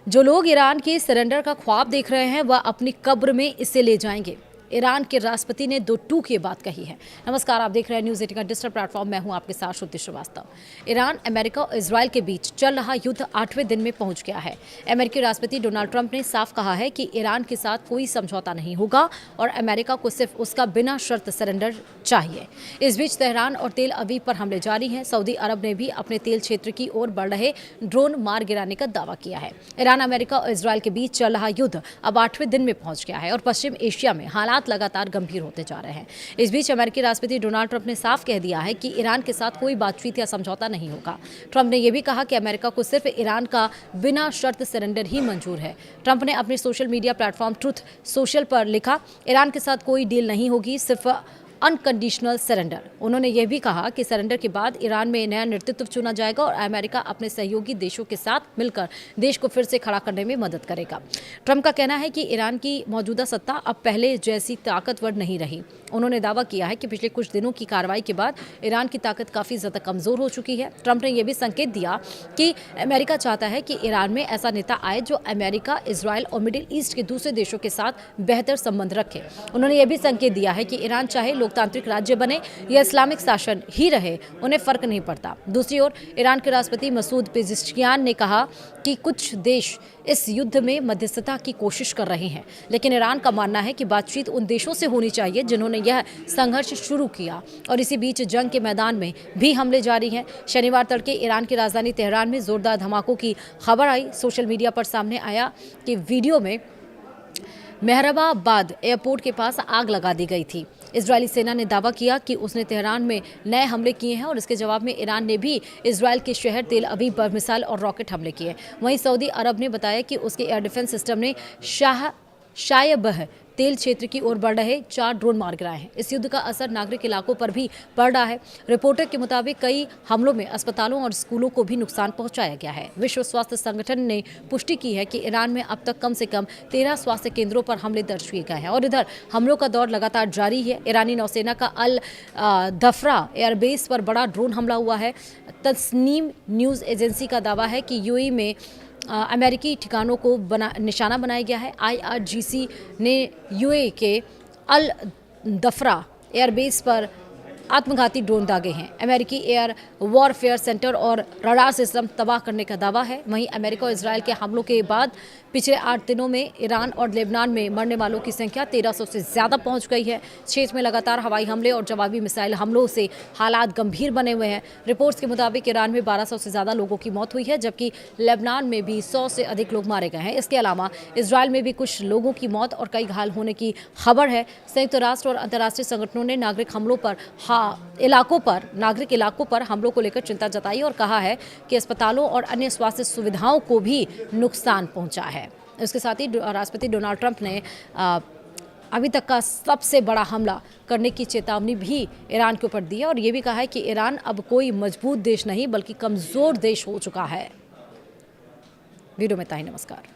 जो लोग ईरान के सरेंडर का ख्वाब देख रहे हैं वह अपनी कब्र में इसे ले जाएंगे। ईरान के राष्ट्रपति ने 2 टूक ये बात कही है। नमस्कार, आप देख रहे हैं न्यूज़ 18 का डिजिटल प्लेटफॉर्म। मैं हूं आपके साथ श्रुति श्रीवास्तव। ईरान, अमेरिका और इजरायल के बीच चल रहा युद्ध 8वें दिन में पहुंच गया है। अमेरिकी राष्ट्रपति डोनाल्ड ट्रंप ने साफ कहा है कि ईरान के साथ कोई समझौता नहीं होगा और अमेरिका को सिर्फ उसका बिना शर्त सरेंडर चाहिए। इस बीच तेहरान और तेल अवीव पर हमले जारी हैं। सऊदी अरब ने भी अपने तेल क्षेत्र की ओर बढ़ रहे ड्रोन मार गिराने का दावा किया है। ईरान, अमेरिका और इजरायल के बीच चल रहा युद्ध अब 8वें दिन में पहुंच गया है और पश्चिम एशिया में हालात लगातार गंभीर होते जा रहे हैं। इस बीच अमेरिकी राष्ट्रपति डोनाल्ड ट्रंप ने साफ कह दिया है कि ईरान के साथ कोई बातचीत या समझौता नहीं होगा। ट्रंप ने यह भी कहा कि अमेरिका को सिर्फ ईरान का बिना शर्त सरेंडर ही मंजूर है। ट्रंप ने अपने social media platform truth social पर लिखा, ईरान के साथ कोई डील नहीं होगी, सिर्फ अनकंडीशनल सरेंडर। उन्होंने यह भी कहा कि सरेंडर के बाद ईरान में नया नेतृत्व चुना जाएगा और अमेरिका अपने सहयोगी देशों के साथ मिलकर देश को फिर से खड़ा करने में मदद करेगा। ट्रंप का कहना है कि ईरान की मौजूदा सत्ता अब पहले जैसी ताकतवर नहीं रही। उन्होंने दावा किया है कि पिछले कुछ दिनों की कार्रवाई के बाद ईरान की ताकत काफ़ी ज़्यादा कमज़ोर हो चुकी है। ट्रंप ने यह भी संकेत दिया कि अमेरिका चाहता है कि ईरान में ऐसा नेता आए जो अमेरिका, इजरायल और मिडिल ईस्ट के दूसरे देशों के साथ बेहतर संबंध रखे। उन्होंने यह भी संकेत दिया है कि ईरान चाहे लोकतांत्रिक राज्य बने या इस्लामिक शासन ही रहे, उन्हें फर्क नहीं पड़ता। दूसरी ओर ईरान के राष्ट्रपति मसूद पेज़ेश्कियान ने कहा कि कुछ देश इस युद्ध में मध्यस्थता की कोशिश कर रहे हैं, लेकिन ईरान का मानना है कि बातचीत उन देशों से होनी चाहिए जिन्होंने यह संघर्ष शुरू किया। और इसी बीच जंग के मैदान में भी हमले जारी हैं। शनिवार तड़के ईरान की राजधानी तेहरान में जोरदार धमाकों की खबर आई। सोशल मीडिया पर सामने आया कि वीडियो में मेहराबाद एयरपोर्ट के पास आग लगा दी गई थी। इजरायली सेना ने दावा किया कि उसने तेहरान में नए हमले किए हैं और इसके जवाब में ईरान ने भी इजरायल के शहर तेल अवीव पर मिसाइल और रॉकेट हमले किए। वहीं सऊदी अरब ने बताया कि उसके एयर डिफेंस सिस्टम ने शायबह तेल क्षेत्र की ओर बढ़ रहे 4 ड्रोन मार गिराए हैं। इस युद्ध का असर नागरिक इलाकों पर भी पड़ रहा है। रिपोर्टर के मुताबिक कई हमलों में अस्पतालों और स्कूलों को भी नुकसान पहुंचाया गया है। विश्व स्वास्थ्य संगठन ने पुष्टि की है कि ईरान में अब तक कम से कम 13 स्वास्थ्य केंद्रों पर हमले दर्ज किए गए हैं और इधर हमलों का दौर लगातार जारी है। ईरानी नौसेना का अल दफरा एयरबेस पर बड़ा ड्रोन हमला हुआ है। तस्नीम न्यूज़ एजेंसी का दावा है कि यूएई में अमेरिकी ठिकानों को निशाना बनाया गया है। IRGC ने यूएई के अल दफरा एयरबेस पर आत्मघाती ड्रोन दागे हैं। अमेरिकी एयर वॉरफेयर सेंटर और रडार सिस्टम तबाह करने का दावा है। वहीं अमेरिका और इजरायल के हमलों के बाद पिछले 8 दिनों में ईरान और लेबनान में मरने वालों की संख्या 1300 से ज़्यादा पहुंच गई है। क्षेत्र में लगातार हवाई हमले और जवाबी मिसाइल हमलों से हालात गंभीर बने हुए हैं। रिपोर्ट्स के मुताबिक ईरान में 1200 से ज़्यादा लोगों की मौत हुई है, जबकि लेबनान में भी 100 से अधिक लोग मारे गए हैं। इसके अलावा इजरायल में भी कुछ लोगों की मौत और कई घायल होने की खबर है। संयुक्त राष्ट्र और अंतर्राष्ट्रीय संगठनों ने नागरिक इलाकों पर हमलों को लेकर चिंता जताई और कहा है कि अस्पतालों और अन्य स्वास्थ्य सुविधाओं को भी नुकसान पहुंचा है। इसके साथ ही राष्ट्रपति डोनाल्ड ट्रंप ने अभी तक का सबसे बड़ा हमला करने की चेतावनी भी ईरान के ऊपर दी है और ये भी कहा है कि ईरान अब कोई मजबूत देश नहीं बल्कि कमज़ोर देश हो चुका है। वीडियो में इतना ही। नमस्कार।